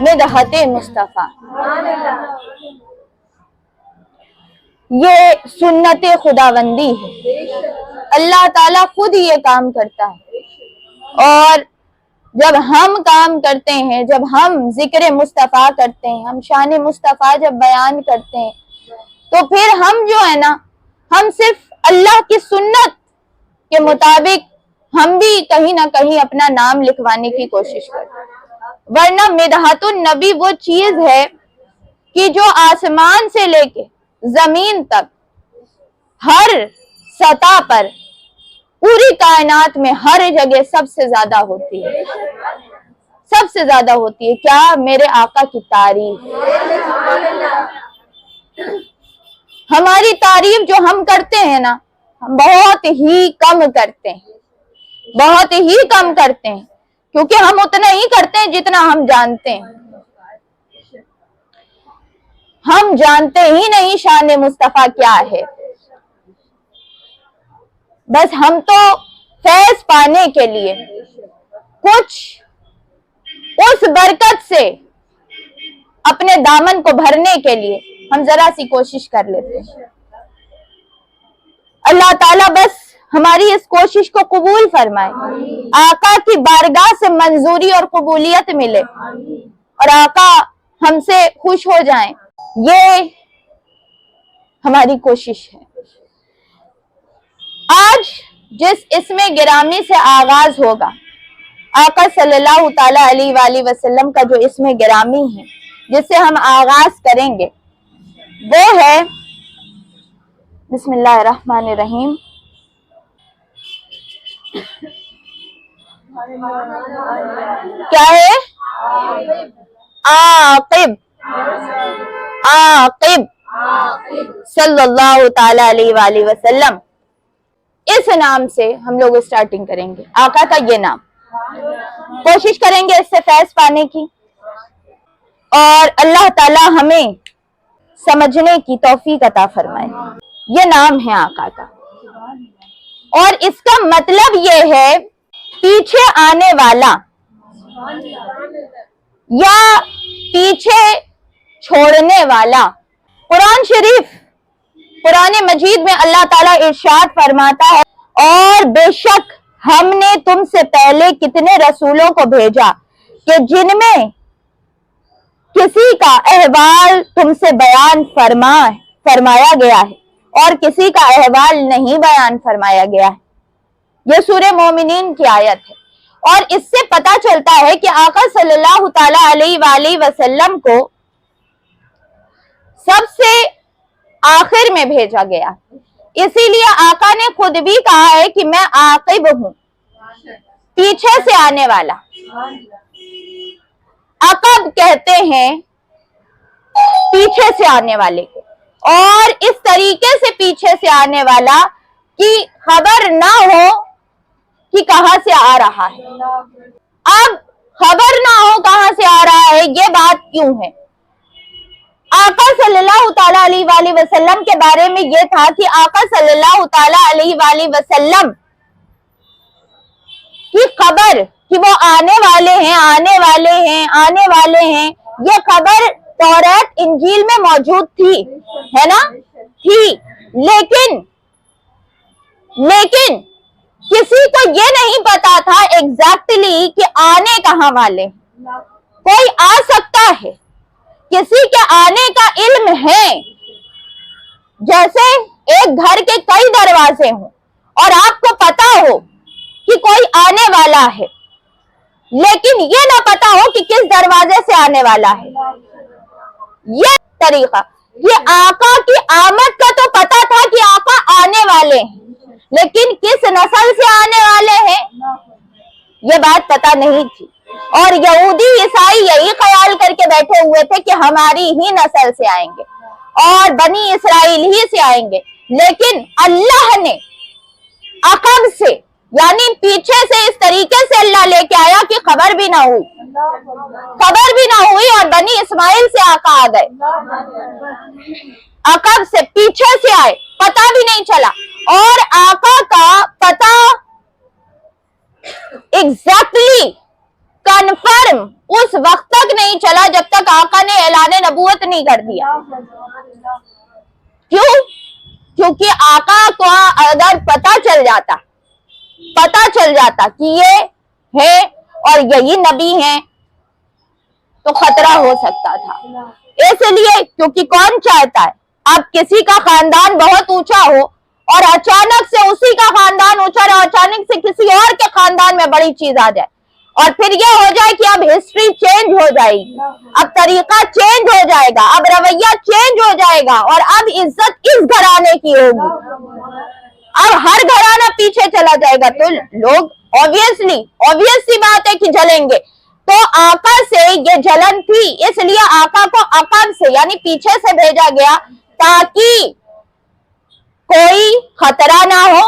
مدحت مصطفیٰ. یہ سنت خداوندی ہے. اللہ تعالیٰ خود یہ کام کرتا ہے. اور جب ہم کام کرتے ہیں، جب ہم ذکر مصطفیٰ کرتے ہیں، ہم شان مصطفیٰ جب بیان کرتے ہیں، تو پھر ہم جو ہے نا، ہم صرف اللہ کی سنت کے مطابق ہم بھی کہیں نہ کہیں اپنا نام لکھوانے کی کوشش کرتے ہیں. ورنہ مدحت النبی وہ چیز ہے کہ جو آسمان سے لے کے زمین تک ہر سطح پر پوری کائنات میں ہر جگہ سب سے زیادہ ہوتی ہے. سب سے زیادہ ہوتی ہے کیا؟ میرے آقا کی تعریف. ہماری تعریف جو ہم کرتے ہیں نا، ہم بہت ہی کم کرتے ہیں، بہت ہی کم کرتے ہیں، کیونکہ ہم اتنا ہی کرتے ہیں جتنا ہم جانتے ہیں. ہم جانتے ہی نہیں شان مصطفیٰ کیا ہے. بس ہم تو فیض پانے کے لیے کچھ اس برکت سے اپنے دامن کو بھرنے کے لیے ہم ذرا سی کوشش کر لیتے ہیں. اللہ تعالیٰ بس ہماری اس کوشش کو قبول فرمائے، آقا کی بارگاہ سے منظوری اور قبولیت ملے، اور آقا ہم سے خوش ہو جائیں. یہ ہماری کوشش ہے. آج جس اسم گرامی سے آغاز ہوگا، آقا صلی اللہ تعالی علیہ وآلہ وسلم کا جو اسم گرامی ہے جس سے ہم آغاز کریں گے، وہ ہے بسم اللہ الرحمن الرحیم. کیا ہے؟ عاقب. عاقب صلی اللہ تعالی علیہ وآلہ وسلم. اس نام سے ہم لوگ اسٹارٹنگ کریں گے. آقا کا یہ نام، کوشش کریں گے اس سے فیض پانے کی، اور اللہ تعالی ہمیں سمجھنے کی توفیق عطا فرمائے. یہ نام ہے آقا کا، اور اس کا مطلب یہ ہے پیچھے آنے والا یا پیچھے چھوڑنے والا. قرآن شریف، قرآن مجید میں اللہ تعالیٰ ارشاد فرماتا ہے، اور بے شک ہم نے تم سے پہلے کتنے رسولوں کو بھیجا کہ جن میں کسی کا احوال تم سے بیان فرمایا گیا ہے اور کسی کا احوال نہیں بیان فرمایا گیا ہے. یہ سورہ مومنین کی آیت ہے. اور اس سے پتہ چلتا ہے کہ آقا صلی اللہ تعالی علیہ وآلہ وسلم کو سب سے آخر میں بھیجا گیا. اسی لیے آقا نے خود بھی کہا ہے کہ میں عاقب ہوں، پیچھے سے آنے والا. عقب کہتے ہیں پیچھے سے آنے والے کو، اور اس طریقے سے پیچھے سے آنے والا کہ خبر نہ ہو کہ کہاں سے آ رہا ہے. اب خبر نہ ہو کہاں سے آ رہا ہے، یہ بات کیوں ہے؟ آقا صلی اللہ تعالی علیہ وآلہ وسلم کے بارے میں یہ تھا کہ آقا صلی اللہ تعالی علیہ وآلہ وسلم کی خبر کہ وہ آنے والے ہیں، آنے والے ہیں، آنے والے ہیں، یہ خبر توریت انجیل میں موجود تھی، ہے نا؟ تھی. لیکن کسی کو یہ نہیں پتا تھا ایگزیکٹلی کہ آنے کہاں والے. کوئی آ سکتا ہے، کسی کے آنے کا علم ہے، جیسے ایک گھر کے کئی دروازے ہوں اور آپ کو پتا ہو کہ کوئی آنے والا ہے، لیکن یہ نہ پتا ہو کہ کس دروازے سے آنے والا ہے. یہ طریقہ، یہ آقا کی آمد کا تو پتا تھا کہ آقا آنے والے ہیں، لیکن کس نسل سے آنے والے ہیں یہ بات پتا نہیں تھی. اور یہودی عیسائی یہی خیال کر کے بیٹھے ہوئے تھے کہ ہماری ہی نسل سے آئیں گے اور بنی اسرائیل ہی سے آئیں گے. لیکن اللہ نے عقب سے، یعنی پیچھے سے اس طریقے سے اللہ لے کے آیا کہ خبر بھی نہ ہوئی اور بنی اسماعیل سے آقا آ گئے. عقب سے، پیچھے سے آئے، پتہ بھی نہیں چلا. اور آقا کا پتہ ایگزیکٹلی कंफर्म उस वक्त तक नहीं चला जब तक आका ने ऐलान नबूवत नहीं कर दिया। क्यों? क्योंकि आका को अगर पता चल जाता कि ये है और यही नबी हैं तो खतरा हो सकता था। इसलिए क्योंकि कौन चाहता है अब किसी का खानदान बहुत ऊंचा हो और अचानक से उसी का खानदान ऊंचा और अचानक से किसी और के खानदान में बड़ी चीज आ जाए और फिर ये हो जाए कि अब हिस्ट्री चेंज हो जाएगी, अब तरीका चेंज हो जाएगा, अब रवैया चेंज हो जाएगा और अब इज्जत इस घराने की होगी, अब हर घराना पीछे चला जाएगा तो लोग ऑब्वियस सी बात है कि जलेंगे। तो आका से ये जलन थी, इसलिए आका को अकब से यानी पीछे से भेजा गया ताकि कोई खतरा ना हो।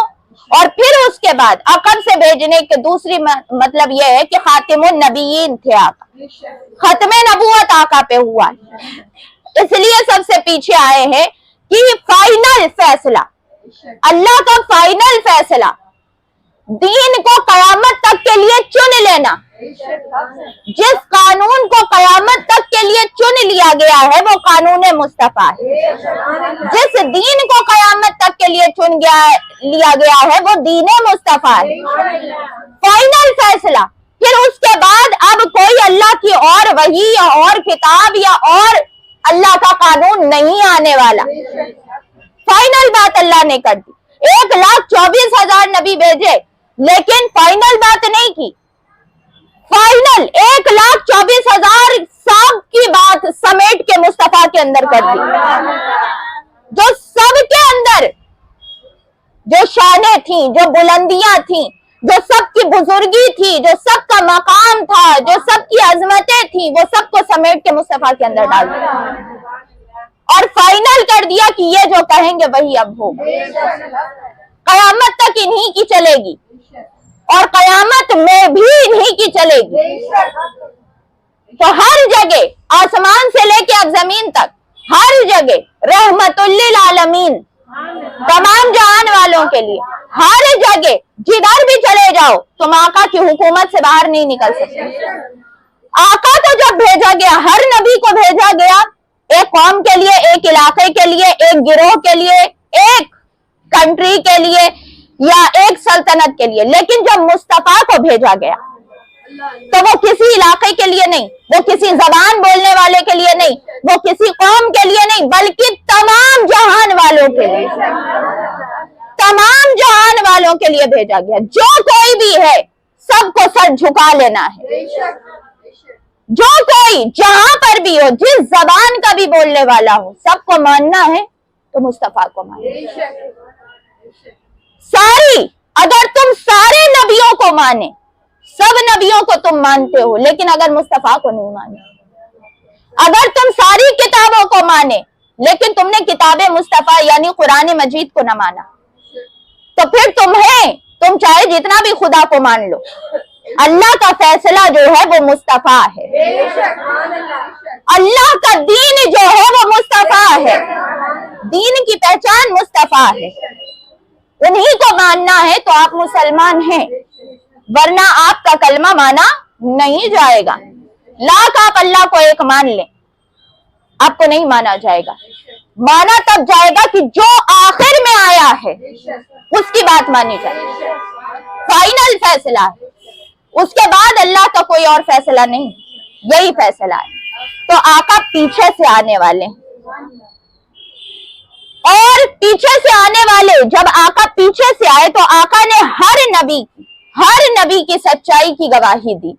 और फिर उसके बाद अकब से भेजने के दूसरी मतलब यह है कि खातिमुन नबीयीन थे आका, खत्मे नबूवत आका पे हुआ है, इसलिए सबसे पीछे आए हैं कि फाइनल फैसला, अल्लाह का फाइनल फैसला, दीन को कयामत तक के लिए चुन लेना। जिस कानून को कयामत तक के लिए चुन लिया गया है वो कानून मुस्तफा है। जिस दीन को कयामत तक के लिए लिया गया है वो दीन मुस्तफा है। फाइनल फैसला। फिर उसके बाद अब कोई अल्लाह की और वही या और किताब या और अल्लाह का कानून नहीं आने वाला। फाइनल बात अल्लाह ने कर दी। 1,24,000 नबी भेजे लेकिन फाइनल बात नहीं की। फाइनल 1,24,000 सब की बात समेट के मुस्तफा के अंदर कर दी। जो सबके अंदर जो शानें थी, जो बुलंदियां थी, जो सबकी बुजुर्गी थी, जो सबका मकाम था, जो सबकी अजमतें थी, वो सबको समेट के मुस्तफा के अंदर डाल दिया और फाइनल कर दिया कि ये जो कहेंगे वही अब होगा। कयामत तक इन्हीं की चलेगी और कयामत में भी इन्हीं की चलेगी। तो हर जगह आसमान से लेके अब जमीन तक हर जगह रहमतुल लिल आलमीन, तमाम जहान वालों के लिए हर जगह जिधर भी चले जाओ तुम आका की हुकूमत से बाहर नहीं निकल सकते। आका को जब भेजा गया, हर नबी को भेजा गया एक कौम के लिए, एक इलाके के लिए, एक गिरोह के लिए, एक कंट्री के लिए या एक सल्तनत के लिए, लेकिन जब मुस्तफा को भेजा गया तो वो किसी इलाके के लिए नहीं, वो किसी जबान बोलने वाले के लिए नहीं, वो किसी कौम के लिए नहीं, बल्कि तमाम जहान वालों के लिए, तमाम जहान वालों के लिए भेजा गया। जो कोई भी है सबको सर झुका लेना है। जो कोई जहां पर भी हो, जिस जबान का भी बोलने वाला हो, सबको मानना है तो मुस्तफा को मानना। सारी, अगर तुम सारे नबियों को माने, सब नबियों को तुम मानते हो, लेकिन अगर मुस्तफा को नहीं माने, अगर तुम सारी किताबों को माने लेकिन तुमने किताबे मुस्तफा यानी कुरान मजीद को न माना, तो फिर तुम चाहे जितना भी खुदा को मान लो, अल्लाह का फैसला जो है वो मुस्तफा है। अल्लाह का दीन जो है वो मुस्तफा है। दीन की पहचान मुस्तफा है, उन्हीं को मानना है तो आप मुसलमान हैं, वरना आपका कलमा माना नहीं जाएगा। लाख आप अल्लाह को एक मान लें, आपको नहीं माना जाएगा। माना तब जाएगा कि जो आखिर में आया है उसकी बात मानी जाए। फाइनल फैसला है, उसके बाद अल्लाह का कोई और फैसला नहीं, यही फैसला है। तो आका पीछे से आने वाले, और पीछे से आने वाले, जब आका पीछे से आए तो आका ने हर नबी की सच्चाई की गवाही दी।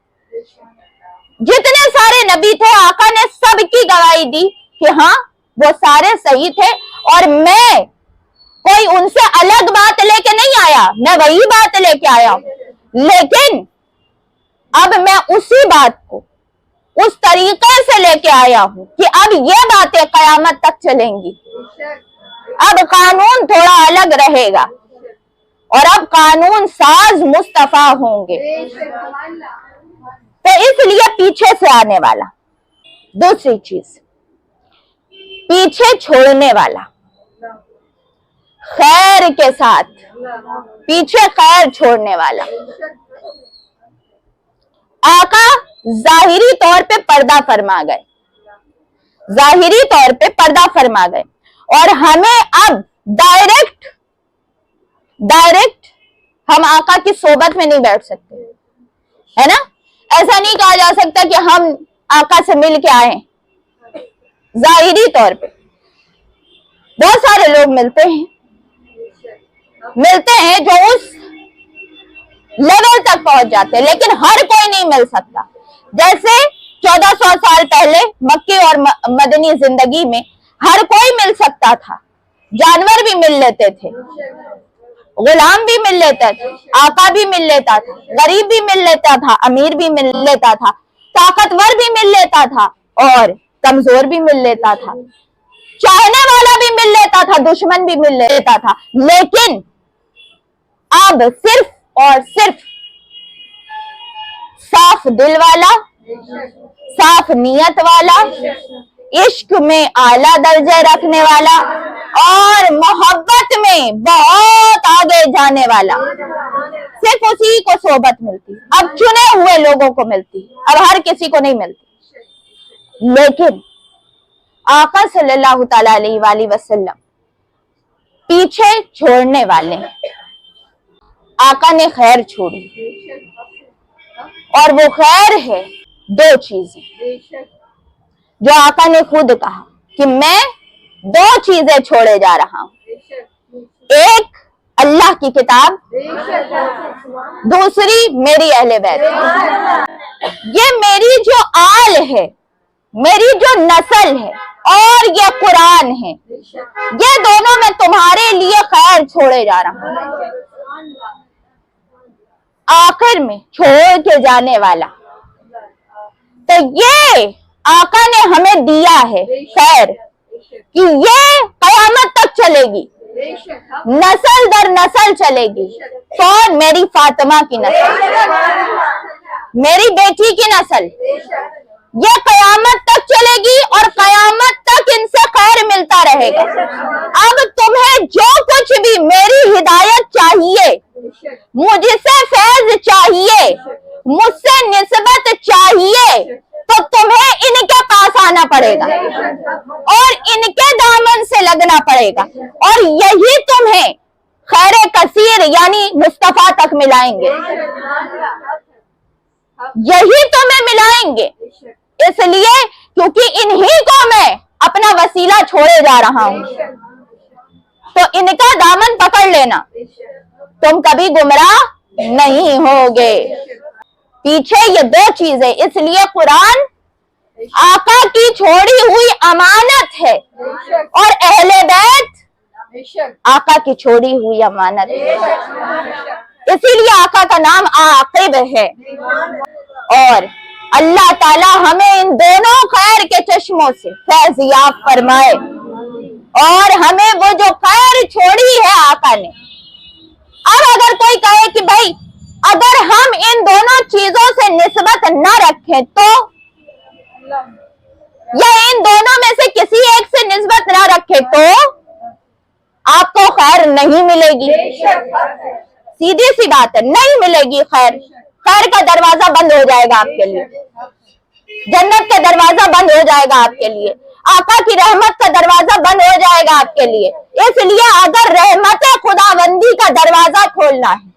जितने सारे नबी थे आका ने सबकी गवाही दी कि हाँ वो सारे सही थे और मैं कोई उनसे अलग बात लेके नहीं आया, मैं वही बात लेके आया हूं, लेकिन अब मैं उसी बात को उस तरीके से लेके आया हूं कि अब ये बातें कयामत तक चलेंगी। अब कानून थोड़ा अलग रहेगा और अब कानून साज मुस्तफा होंगे। तो इसलिए पीछे से आने वाला। दूसरी चीज, पीछे छोड़ने वाला, खैर के साथ पीछे खैर छोड़ने वाला। आका ظاہری طور پہ پردہ فرما گئے, ظاہری طور پہ پردہ فرما گئے, اور ہمیں اب ڈائریکٹ ہم آقا کی صحبت میں نہیں بیٹھ سکتے, ہے نا. ایسا نہیں کہا جا سکتا کہ ہم آقا سے مل کے آئے. ظاہری طور پہ بہت سارے لوگ ملتے ہیں جو اس لیول تک پہنچ جاتے ہیں, لیکن ہر کوئی نہیں مل سکتا. جیسے 1400 سال پہلے مکی اور مدنی زندگی میں ہر کوئی مل سکتا تھا, جانور بھی مل لیتے تھے, غلام بھی مل لیتا تھا, آقا بھی مل لیتا تھا, غریب بھی مل لیتا تھا, امیر بھی مل لیتا تھا, طاقتور بھی مل لیتا تھا اور کمزور بھی مل لیتا تھا, چاہنے والا بھی مل لیتا تھا, دشمن بھی مل لیتا تھا. لیکن اب صرف اور صرف صاف دل والا, صاف نیت والا, عشق میں اعلیٰ درجے رکھنے والا اور محبت میں بہت آگے جانے والا, صرف اسی کو صحبت ملتی. اب چنے ہوئے لوگوں کو ملتی, اب ہر کسی کو نہیں ملتی. لیکن آقا صلی اللہ تعالی علیہ وآلہ وسلم پیچھے چھوڑنے والے, آقا نے خیر چھوڑی, اور وہ خیر ہے 2 چیزیں جو آقا نے خود کہا کہ میں 2 چیزیں چھوڑے جا رہا ہوں. ایک اللہ کی کتاب, دوسری میری اہل بیت. یہ میری جو آل ہے, میری جو نسل ہے, اور یہ قرآن ہے, یہ دونوں میں تمہارے لیے خیر چھوڑے جا رہا ہوں. آخر میں چھوڑ کے جانے والا, تو یہ آقا نے ہمیں دیا ہے خیر کہ یہ قیامت تک چلے گی, نسل در نسل چلے گی. کون؟ میری فاطمہ کی نسل, میری بیٹی کی نسل, یہ قیامت تک چلے گی اور قیامت تک ان سے خیر ملتا رہے گا. اب تمہیں جو کچھ بھی میری ہدایت چاہیے, مجھ سے فیض چاہیے, مجھ سے نسبت چاہیے, تو تمہیں ان کے پاس آنا پڑے گا اور ان کے دامن سے لگنا پڑے گا, اور یہی تمہیں خیر کثیر یعنی مصطفیٰ تک ملائیں گے, یہی تمہیں ملائیں گے. اس لیے کیونکہ انہی کو میں اپنا وسیلہ چھوڑے جا رہا ہوں, تو ان کا دامن پکڑ لینا, تم کبھی گمراہ نہیں ہوگے. پیچھے یہ 2 چیزیں, اس لیے قرآن آقا کی چھوڑی ہوئی امانت ہے اور اہل بیت آقا کی چھوڑی ہوئی امانت ہے. اسی لیے آقا کا نام عاقب ہے. اور اللہ تعالی ہمیں ان دونوں خیر کے چشموں سے فیض یاب فرمائے, اور ہمیں وہ جو خیر چھوڑی ہے آقا نے. اب اگر کوئی کہے کہ بھائی اگر ہم ان دونوں چیزوں سے نسبت نہ رکھیں تو, یا ان دونوں میں سے کسی ایک سے نسبت نہ رکھیں تو آپ کو خیر نہیں ملے گی. سیدھی سی بات ہے, نہیں ملے گی خیر. خیر کا دروازہ بند ہو جائے گا آپ کے لیے, جنت کا دروازہ بند ہو جائے گا آپ کے لیے, آقا کی رحمت کا دروازہ بند ہو جائے گا آپ کے لیے. اس لیے اگر رحمت خداوندی کا دروازہ کھولنا ہے,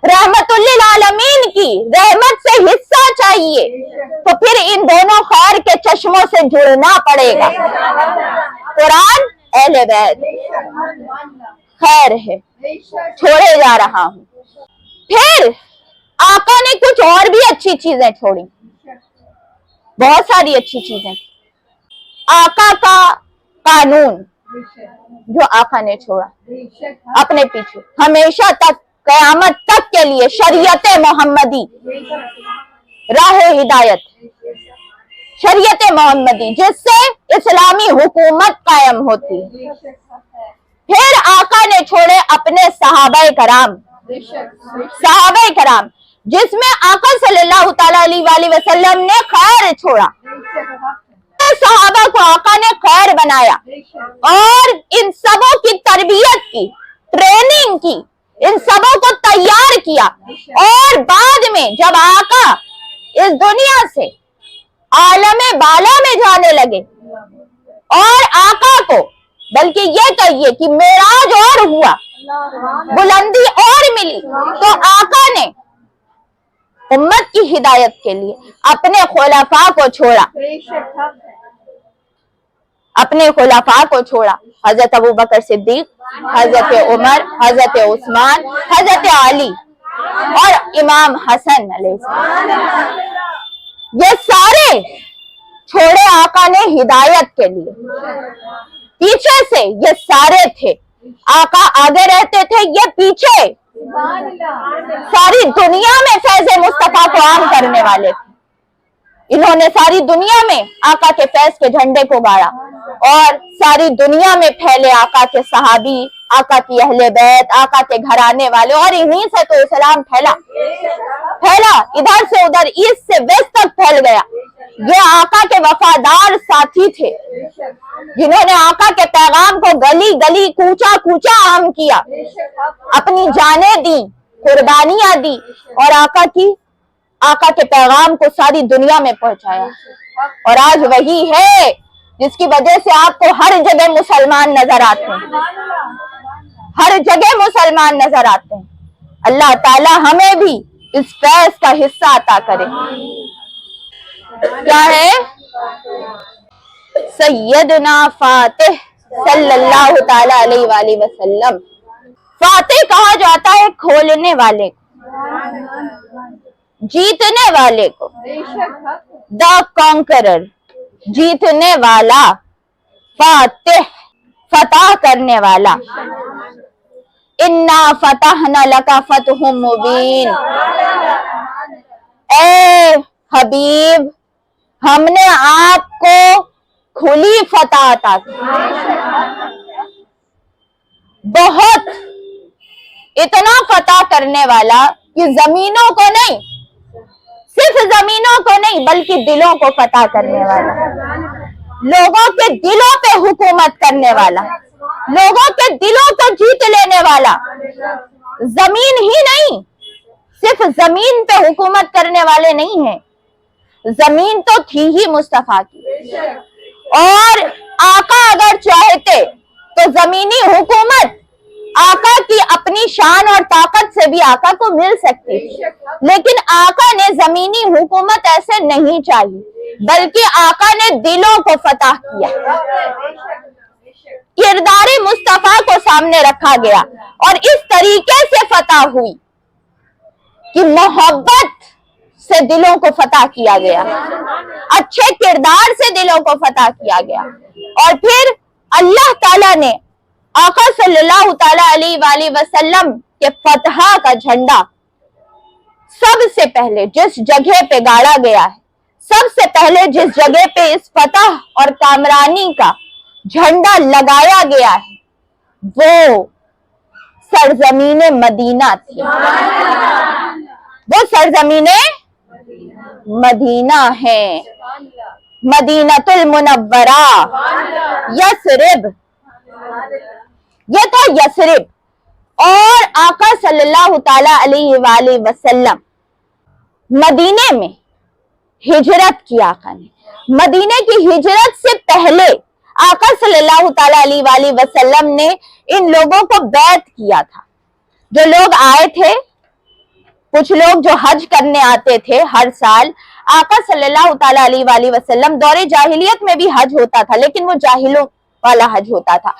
رحمت للعالمین کی رحمت سے حصہ چاہیے, تو پھر ان دونوں خیر کے چشموں سے جڑنا پڑے گا. قرآن, اہل بیت, خیر ہے, چھوڑے جا رہا ہوں. پھر آقا نے کچھ اور بھی اچھی چیزیں چھوڑی, بہت ساری اچھی چیزیں. آقا کا قانون جو آقا نے چھوڑا اپنے پیچھے, ہمیشہ تک قیامت تک کے لیے شریعت محمدی, راہ ہدایت, شریعت محمدی جس سے اسلامی حکومت قائم ہوتی. پھر آقا نے چھوڑے اپنے صحابہ کرام, جس میں آقا صلی اللہ تعالی علیہ وآلہ وسلم نے خیر چھوڑا. صحابہ کو آقا نے خیر بنایا اور ان سبوں کی تربیت کی, ٹریننگ کی, ان سبوں کو تیار کیا. اور بعد میں جب آقا इस दुनिया से आलमे बाला में जाने लगे और आका को, बल्कि ये कहिए कि मेराज और हुआ, बुलंदी और मिली, तो आका ने उम्मत की हिदायत के लिए अपने खुलाफा को छोड़ा, अपने खुलाफा को छोड़ा। हजरत अबू बकर सिद्दीक, हजरत उमर, हजरत उस्मान, हजरत अली और इमाम हसन अलैहिस्सलाम, ये सारे छोड़े आका ने हिदायत के लिए। पीछे से ये सारे थे, आका आगे रहते थे, ये पीछे सारी दुनिया में फैज़ मुस्तफा को आम करने वाले थे। इन्होंने सारी दुनिया में आका के फैज़ के झंडे को गाड़ा और सारी दुनिया में फैले आका के सहाबी, आका की अहले बैत, आका के घराने वाले, और इन्हीं से तो इस्लाम फैला, इधर से उधर, ईस्ट से वेस्ट तक फैल गया। ये आका के वफादार साथी थे जिन्होंने आका के पैगाम को गली गली, कूचा कूचा आम किया, अपनी जानें दी, कुर्बानियां दी और आका के पैगाम को सारी दुनिया में पहुंचाया। और आज वही है जिसकी वजह से आपको हर जगह मुसलमान नजर आते हैं, हर जगह मुसलमान नजर आते हैं। अल्लाह ताला हमें भी इस फैज़ का हिस्सा अता करे। क्या है? सैयदना फातिह सल्लल्लाहु ताला अलैहि वसल्लम। फातिह कहा जाता है खोलने वाले को, जीतने वाले को, द कॉन्करर, जीतने वाला, फातिह, फतह करने वाला। इन्ना फतहना लका फतहुम मुबीन, ए हबीब हमने आपको खुली फतह अता की। बहुत, इतना फतह करने वाला कि जमीनों को नहीं, सिर्फ जमीनों को नहीं बल्कि दिलों को फतह करने वाला, लोगों के दिलों पे हुकूमत करने वाला, लोगों के दिलों को जीत लेने वाला। जमीन ही नहीं, सिर्फ जमीन पे हुकूमत करने वाले नहीं हैं, जमीन तो थी ही मुस्तफा की, और आका अगर चाहते तो जमीनी हुकूमत आका की अपनी शान और ताकत से भी आका को मिल सकती थी, लेकिन आका ने जमीनी हुकूमत ऐसे नहीं चाहिए, बल्कि आका ने दिलों को फतह किया। किरदार मुस्तफा को सामने रखा गया और इस तरीके से फतह हुई कि मोहब्बत से दिलों को फतह किया गया, अच्छे किरदार से दिलों को फतह किया गया। और फिर अल्लाह ताला ने आका सल्लल्लाहु ताला अलैहि वसल्लम के फतह का झंडा सबसे पहले जिस जगह पे गाड़ा गया है, सबसे पहले जिस जगह पे इस फतह और कामरानी का झंडा लगाया गया है, वो सरजमीने मदीना थी। वो सरजमीने मदीना है, मदीनतुल मुनव्वरा, यसरिब, ये था यसरिब। और आका सल्लल्लाहु ताला अलैहि वसल्लम मदीने में हिजरत की। आका ने मदीने की हिजरत से पहले आका सल्लल्लाहु ताला अलैहि वसल्लम ने इन लोगों को बैत किया था। जो लोग आए थे, कुछ लोग जो हज करने आते थे हर साल, आका सल्लल्लाहु ताला अलैहि वसल्लम दौरे जाहिलियत में भी हज होता था, लेकिन वो जाहिलों वाला हज होता था।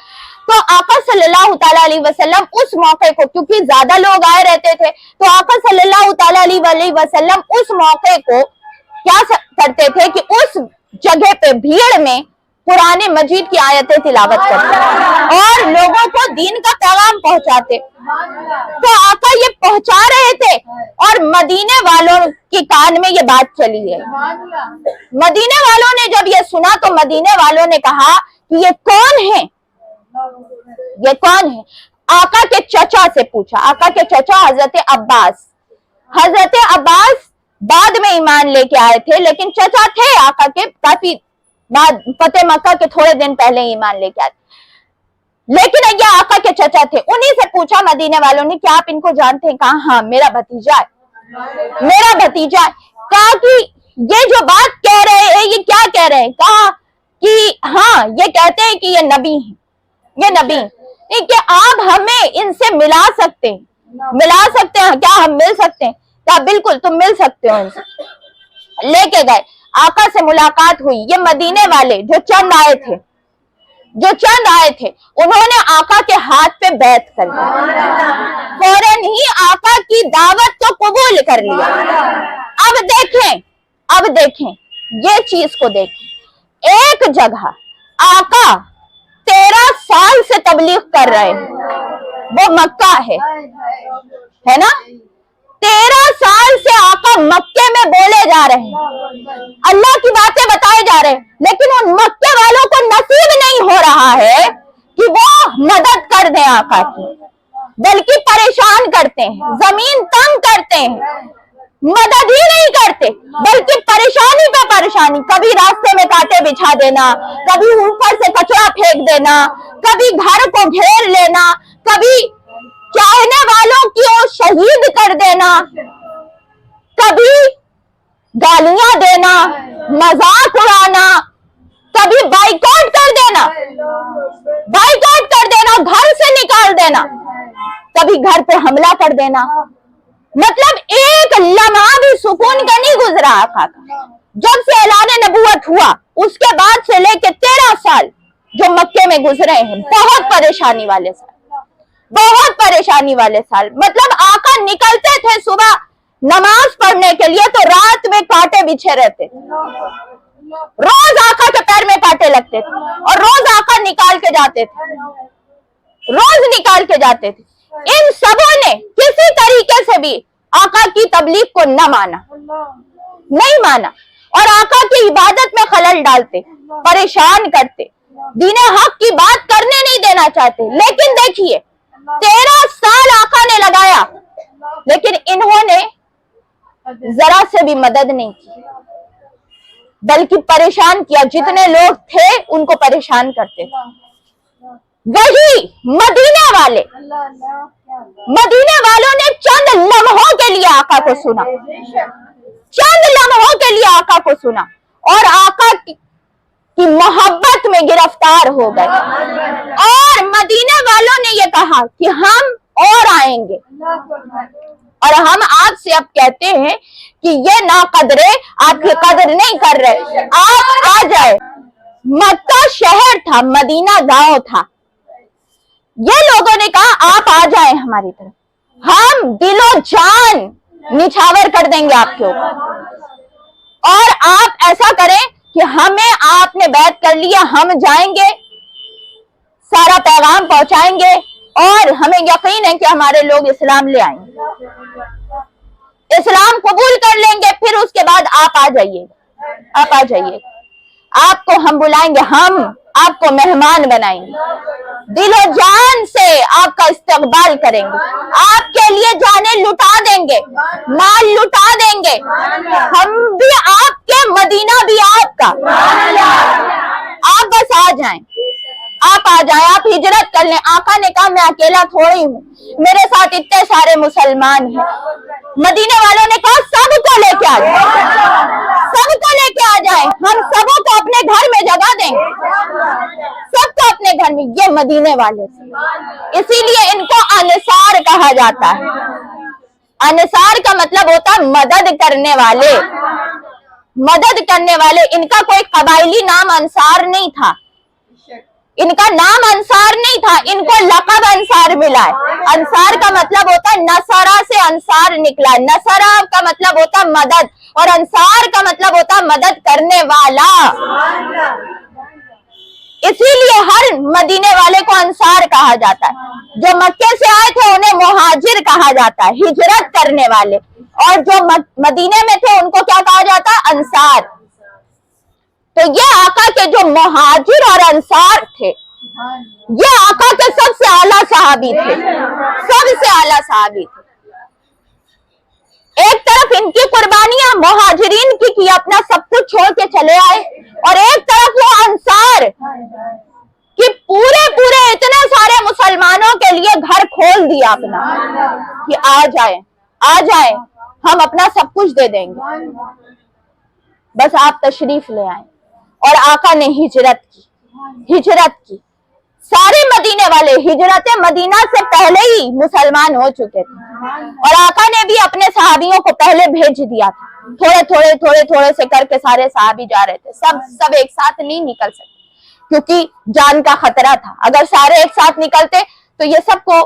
तो आका सल्लल्लाहु ताला अलैहि वसल्लम उस मौके को, क्योंकि ज्यादा लोग आए रहते थे, तो आका सल्लल्लाहु ताला अलैहि वसल्लम उस मौके को क्या करते थे कि उस जगह पे भीड़ में कुरान मजीद की आयतें तिलावत करते और लोगों को दीन का पैगाम पहुंचाते। तो आका ये पहुंचा रहे थे और मदीने वालों के कान में ये बात चली है। मदीने वालों ने जब ये सुना तो मदीने वालों ने कहा कि ये कौन है, ये कौन है? आका के चचा से पूछा। आका के चचा हजरत अब्बास, हजरत अब्बास बाद में ईमान लेके आए थे, लेकिन चचा थे आका के, काफी बाद फतेह मक्का के थोड़े दिन पहले ईमान लेके आए, लेकिन ये आका के चचा थे। उन्हीं से पूछा मदीने वालों ने, क्या आप इनको जानते हैं? कहा हाँ, मेरा भतीजा है, मेरा भतीजा है। कहा कि یہ جو بات کہہ رہے ہیں یہ کیا کہہ رہے ہیں؟ کہا کہ ہاں یہ کہتے ہیں کہ یہ نبی ہیں، یہ نبی ہیں کہ آپ ہمیں ان سے ملا سکتے ہیں، کیا ہم مل سکتے ہیں؟ کہا بالکل تم مل سکتے ہو ان سے۔ لے کے گئے، آقا سے ملاقات ہوئی۔ یہ مدینے والے جو چند آئے تھے انہوں نے آقا کے ہاتھ پہ بیعت کر لی، فوراً ہی آقا کی دعوت کو قبول کر لیا۔ اب دیکھیں یہ چیز کو دیکھیں، ایک جگہ آقا 13 سال سے تبلیغ کر رہے ہیں، وہ مکہ ہے نا، 13 سال سے آقا مکے میں بولے جا رہے ہیں، اللہ کی باتیں بتائے جا رہے ہیں، لیکن ان مکے والوں کو نصیب نہیں ہو رہا ہے کہ وہ مدد کر دیں آقا کی، بلکہ پریشان کرتے ہیں، زمین تنگ کرتے ہیں، مدد ہی نہیں کرتے بلکہ پریشانی پہ پریشانی، کبھی راستے میں کانٹے بچھا دینا، کبھی اوپر سے کچرا پھینک دینا، کبھی گھر کو گھیر لینا، کبھی چاہنے والوں کی اور شہید کر دینا، کبھی گالیاں دینا، مذاق اڑانا، کبھی بائیکاٹ کر دینا، گھر سے نکال دینا، کبھی گھر پہ حملہ کر دینا۔ مطلب ایک لمحہ بھی سکون کا نہیں گزرا آقا کا۔ جب سے اعلان نبوت ہوا اس کے بعد سے لے کے 13 سال جو مکے میں گزرے ہیں، بہت پریشانی والے سال۔ مطلب آقا نکلتے تھے صبح نماز پڑھنے کے لیے تو رات میں کانٹے بچھے رہتے تھے، روز آقا کے پیر میں کانٹے لگتے تھے اور روز آقا نکال کے جاتے تھے۔ ان سبوں نے کسی طریقے سے بھی آقا کی تبلیغ کو نہیں مانا اور آقا کی عبادت میں خلل ڈالتے، پریشان کرتے، دین حق کی بات کرنے نہیں دینا چاہتے۔ لیکن دیکھیے 13 سال آقا نے لگایا لیکن انہوں نے ذرا سے بھی مدد نہیں کی بلکہ پریشان کیا، جتنے لوگ تھے ان کو پریشان کرتے تھے۔ وہی مدینے والوں نے چند لمحوں کے لیے آقا کو سنا اور آقا کی محبت میں گرفتار ہو گئے، اور مدینے والوں نے یہ کہا کہ ہم اور آئیں گے، اور ہم آپ سے اب کہتے ہیں کہ یہ ناقدرے آپ کی قدر نہیں کر رہے، آپ آ جائے۔ مکہ شہر تھا، مدینہ گاؤں تھا، یہ لوگوں نے کہا آپ آ جائیں ہماری طرف، ہم دل و جان نچھاور کر دیں گے آپ کے اوپر، اور آپ ایسا کریں کہ ہمیں آپ نے بیعت کر لیا، ہم جائیں گے سارا پیغام پہنچائیں گے اور ہمیں یقین ہے کہ ہمارے لوگ اسلام لے آئیں گے، اسلام قبول کر لیں گے، پھر اس کے بعد آپ آ جائیے، آپ کو ہم بلائیں گے، ہم آپ کو مہمان بنائیں گے، دل و جان سے آپ کا استقبال کریں گے، آپ کے لیے جانیں لٹا دیں گے، مال لٹا دیں گے، ہم بھی آپ کے، مدینہ بھی آپ کا، آپ بس آ جائیں، آپ ہجرت کر لیں۔ آقا نے کہا میں اکیلا تھوڑی ہوں، میرے ساتھ اتنے سارے مسلمان ہیں۔ مدینے والوں نے کہا سب کو لے کے آ جائیں، ہم سبوں کو اپنے گھر میں جگہ دیں گے، سب کو اپنے گھر میں۔ یہ مدینے والے تھے، اسی لیے ان کو انصار کہا جاتا ہے۔ انصار کا مطلب ہوتا ہے مدد کرنے والے۔ ان کا کوئی قبائلی نام انصار نہیں تھا، ان کا نام انصار نہیں تھا، ان کو لقب انصار ملا ہے۔ انصار کا مطلب ہوتا ہے نصرہ سے انصار نکلا ہے، نصرہ کا مطلب ہوتا ہے مدد، اور انصار کا مطلب ہوتا ہے مدد کرنے والا۔ اسی لیے ہر مدینے والے کو انصار کہا جاتا ہے۔ جو مکے سے آئے تھے انہیں مہاجر کہا جاتا ہے، ہجرت کرنے والے، اور جو مدینے میں تھے ان کو کیا کہا جاتا ہے؟ انصار۔ تو یہ آقا کے جو مہاجر اور انصار تھے، یہ آقا کے سب سے اعلیٰ صحابی تھے، ایک طرف ان کی قربانیاں مہاجرین کی اپنا سب کچھ چھوڑ کے چلے آئے، اور ایک طرف وہ انصار کہ پورے اتنے سارے مسلمانوں کے لیے گھر کھول دیا اپنا، کہ آ جائیں ہم اپنا سب کچھ دے دیں گے۔ बस आप तशरीफ ले आए। और आका ने हिजरत की। सारे मदीने वाले हिजरत मदीना से पहले ही मुसलमान हो चुके थे और आका ने भी अपने सहाबियों को पहले भेज दिया था। थोड़े से करके सारे सहाबी जा रहे थे। सब एक साथ नहीं निकल सकते क्योंकि जान का खतरा था। अगर सारे एक साथ निकलते तो ये सबको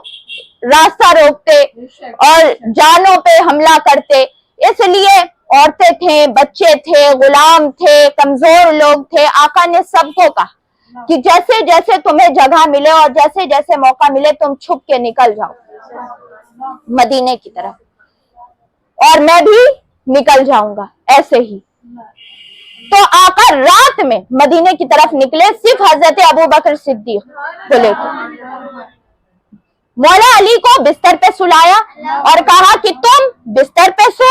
रास्ता रोकते और जानों पे हमला करते। इसलिए औरतें थे, बच्चे थे, गुलाम थे, कमजोर लोग थे। आका ने सबको कहा कि जैसे जैसे तुम्हें जगह मिले और जैसे जैसे मौका मिले तुम छुप के निकल जाओ मदीने की तरफ और मैं भी निकल जाऊंगा ऐसे ही। तो आका रात में मदीने की तरफ निकले, सिर्फ हजरत अबू बकर सिद्दीक को लेकर। मौला अली को बिस्तर पे सुलाया और कहा कि तुम बिस्तर पे सो।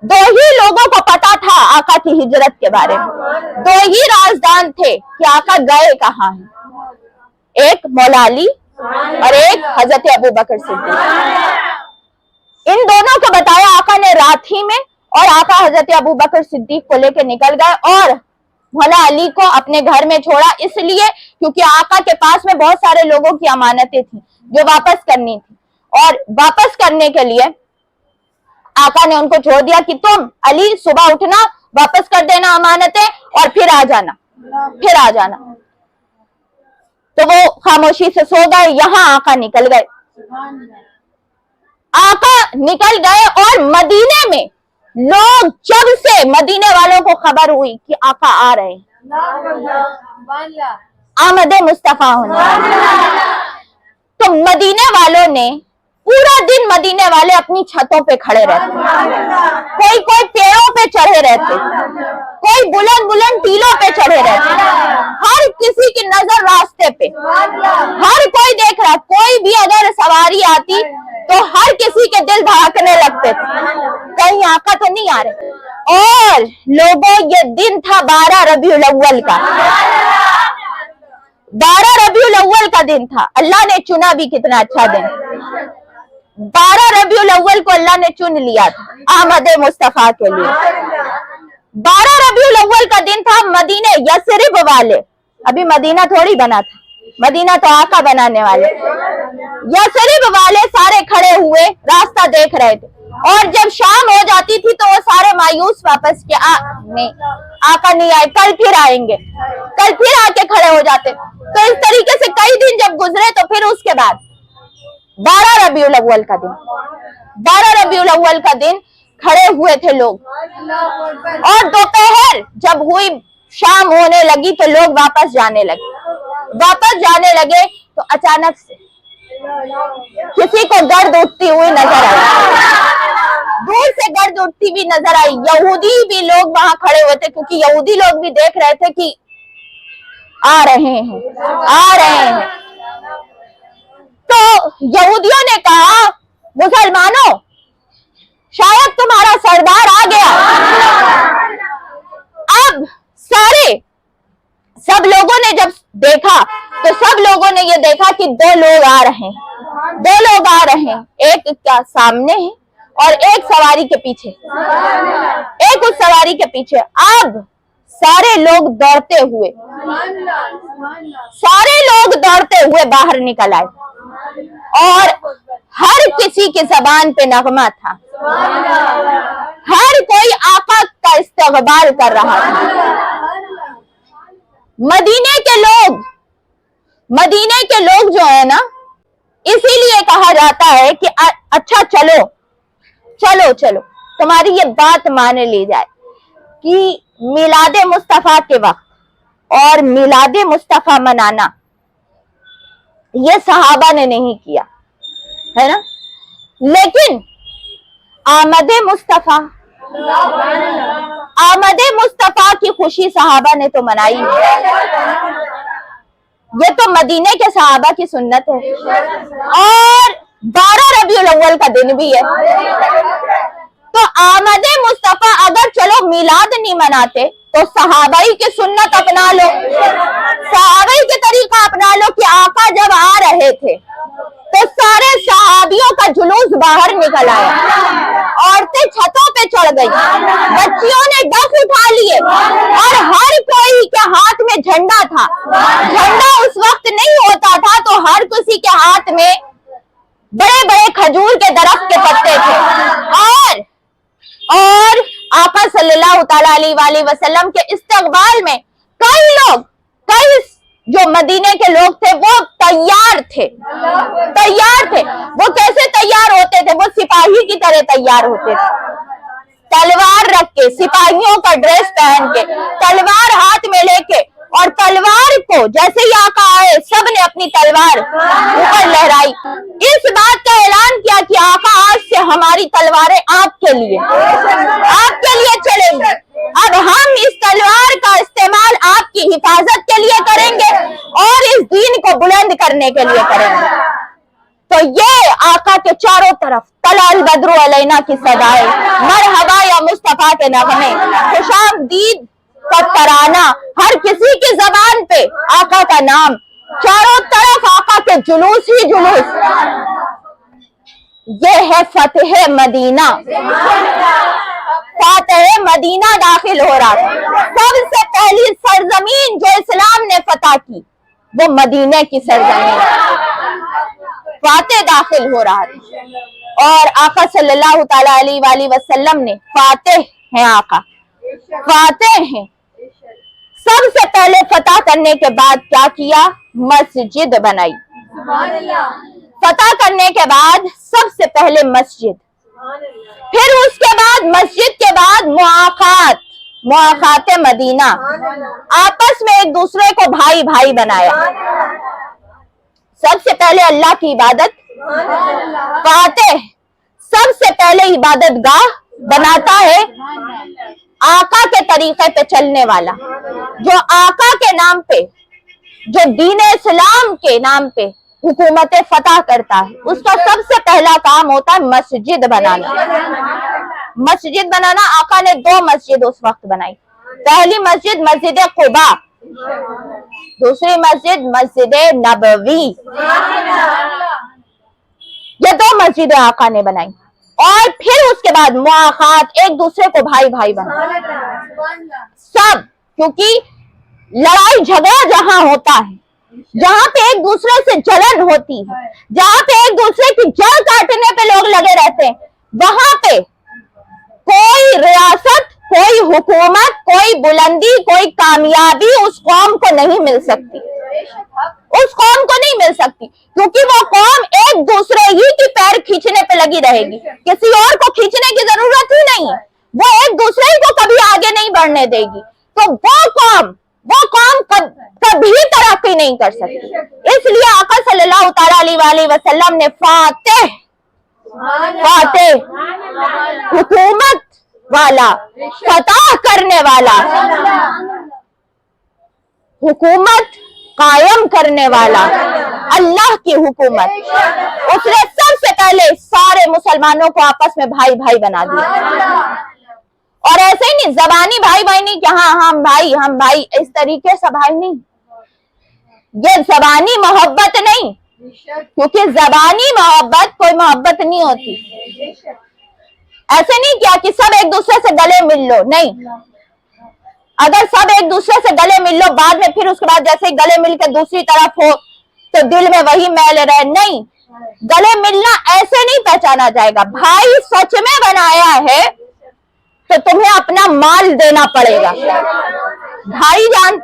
दो ही लोगों को पता था आका की हिजरत के बारे में, दो ही राजदान थे कि आका गए कहाँ हैं, एक मौला अली और एक हजरत अबू बकर सिद्दीक। इन दोनों को बताया आका ने रात ही में और आका हजरत अबू बकर सिद्दीक को लेकर निकल गए और मौला अली को अपने घर में छोड़ा, इसलिए क्योंकि आका के पास में बहुत सारे लोगों की अमानतें थी जो वापस करनी थी और वापस करने के लिए आका ने उनको छोड़ दिया कि तुम अली सुबह उठना, वापस कर देना अमानतें और फिर आ जाना। तो वो खामोशी से सो गए। यहाँ आका निकल गए और मदीने में लोग, जब से मदीने वालों को खबर हुई कि आका आ रहे हैं, आमदे मुस्तफा होने, तो मदीने वालों ने पूरा दिन मदीने वाले अपनी छतों पे खड़े रहते, कोई पेड़ों पे चढ़े रहते, कोई बुलंद टीलों पे चढ़े रहते। हर किसी की नजर रास्ते पे, हर कोई देख रहा। कोई भी अगर सवारी आती तो हर किसी के दिल धड़कने लगते थे, कहीं आका तो नहीं आ रहे। और लोगों, ये दिन था 12 रबीउल अव्वल का। 12 रबीउल अव्वल का दिन था। अल्लाह ने चुना भी कितना अच्छा दिन। 12 रबीउल अव्वल को अल्लाह ने चुन लिया था आमद मुस्तफा के लिए। 12 रबीउल अव्वल का दिन था। मदीने यसरिब वाले, अभी मदीना थोड़ी बना था, मदीना तो आका बनाने वाले, यसरिब वाले सारे खड़े हुए रास्ता देख रहे थे। और जब शाम हो जाती थी तो वो सारे मायूस वापस के नहीं, आका नहीं आए, कल फिर आएंगे, कल फिर आके खड़े हो जाते। तो इस तरीके से कई दिन जब गुजरे तो फिर उसके बाद 12 रबीउल अव्वल का दिन, 12 रबीउल अव्वल का दिन खड़े हुए थे लोग। और दोपहर जब हुई, शाम होने लगी तो लोग वापस जाने लगे तो अचानक से किसी को गर्द उठती हुई नजर आई, दूर से गर्द उठती हुई नजर आई। यहूदी भी लोग वहां खड़े हुए थे क्योंकि यहूदी लोग भी देख रहे थे कि आ रहे हैं। तो यहूदियों ने कहा, मुसलमानों, शायद तुम्हारा सरदार आ गया। अब सब लोगों ने जब देखा तो सब लोगों ने ये देखा कि दो लोग आ रहे हैं, एक क्या सामने है और एक सवारी के पीछे, एक उस सवारी के पीछे। अब सारे लोग दौड़ते हुए बाहर निकल आए और हर किसी की जबान पे नगमा था, हर कोई आका का इस्तकबाल कर रहा था। मदीने के लोग जो है ना, इसीलिए कहा जाता है कि अच्छा चलो तुम्हारी ये बात मान ली जाए कि मिलादे मुस्तफा के वक्त और मिलादे मुस्तफा मनाना ये सहाबा ने नहीं किया है ना, लेकिन आमदे मुस्तफा की खुशी सहाबा ने तो मनाई है। ये तो मदीने के सहाबा की सुन्नत है और 12 रबीउल अव्वल का दिन भी है। तो आमदे मुस्तफा, अगर चलो मिलाद नहीं मनाते तो सहाबाई की सुन्नत अपना लो, सहाबाई के तरीका अपना लो कि आका जब आ रहे थे तो सारे सहाबियों का जुलूस बाहर निकल आया, औरतें छतों पे चढ़ गई, बच्चियों ने डफ उठा लिए और हर कोई के हाथ में झंडा था। झंडा उस वक्त नहीं होता था तो हर किसी के हाथ में बड़े बड़े खजूर के दरख्त के पत्ते थे और आका सल्लल्लाहु अलैहि वसल्लम के इस्तकबाल में कई जो मदीने के लोग थे वो तैयार थे। वो कैसे तैयार होते थे? वो सिपाही की तरह तैयार होते थे, तलवार रख के, सिपाहियों का ड्रेस पहन के, तलवार हाथ में लेके, और तलवार को जैसे ही आका आए सब ने अपनी तलवार ऊपर लहराई। इस बात का ऐलान किया कि आका आज से हमारी तलवारें आपके लिए चलेंगी। अब हम इस तलवार का इस्तेमाल आपकी हिफाजत के लिए करेंगे और इस दीन को बुलंद करने के लिए करेंगे। तो ये आका के चारों तरफ तलाल बद्रु अलैना की सदाएं, मरहबा या मुस्तफा के नगमे, खुशामदीद का तराना, हर किसी की जबान पे आका का नाम, चारों तरफ आका के जुलूस ही जुलूस। ये है फतेह मदीना। फातह मदीना दाखिल हो रहा था। सबसे पहली सरजमीन जो इस्लाम ने फतह की वो मदीने की सरजमीन, फातह दाखिल हो रहा था और आका सल्लल्लाहु अलैहि वसल्लम ने फातह हैं, आका फातह हैं। सबसे पहले फतह करने के बाद क्या किया? मस्जिद बनाई। फतह करने के बाद सबसे पहले मस्जिद, फिर उसके बाद मस्जिद के बाद मुआखात मदीना, आपस में एक दूसरे को भाई भाई बनाया। सबसे पहले अल्लाह की इबादत, फातह सबसे पहले इबादत गाह बनाता है आका के तरीके पे चलने वाला, जो आका के नाम पे, जो दीन इस्लाम के नाम पे हुकूमत फतह करता है, उसका सबसे पहला काम होता है मस्जिद बनाना। मस्जिद बनाना, आका ने 2 मस्जिद उस वक्त बनाई। पहली मस्जिद मस्जिद कुबा, दूसरी मस्जिद मस्जिद नबवी। ये 2 मस्जिदें आका ने बनाई और फिर उसके बाद मुआखात, एक दूसरे को भाई भाई बना सब, क्योंकि लड़ाई झगड़ा जहां होता है, जहां पे एक दूसरे से जलन होती है, जहां पे एक दूसरे की जड़ काटने पे लोग लगे रहते हैं, वहां पे कोई रियासत, कोई हुकूमत, कोई बुलंदी, कोई कामयाबी उस कौम को नहीं मिल सकती, उस कौम को नहीं मिल सकती, क्योंकि वो कौम एक दूसरे ही की पैर खींचने पे लगी रहेगी, किसी और को खींचने की जरूरत ही नहीं है, वो एक दूसरे को कभी आगे नहीं बढ़ने देगी। तो वो कौम कभी तरक्की नहीं कर सकती। इसलिए आका सल्लल्लाहु अलैहि वसल्लम ने फातह हुकूमत वाला, फतह करने वाला, हुकूमत कायम करने वाला, अल्लाह की हुकूमत, उसने सबसे पहले सारे मुसलमानों को आपस में भाई भाई बना दिया। और ऐसे ही नहीं, जबानी भाई भाई नहीं कि हाँ हम भाई, इस तरीके से भाई नहीं, ये जबानी मोहब्बत नहीं, क्योंकि जबानी मोहब्बत कोई मोहब्बत नहीं होती। ऐसे नहीं किया कि सब एक दूसरे से गले मिल लो, नहीं, अगर सब एक दूसरे से गले मिल लो, बाद में फिर उसके बाद जैसे गले मिल के दूसरी तरफ हो तो दिल में वही मैल रहे, नहीं, गले मिलना ऐसे नहीं पहचाना जाएगा। भाई सच में बनाया है तो तुम्हें अपना माल देना पड़ेगा। भाई जानते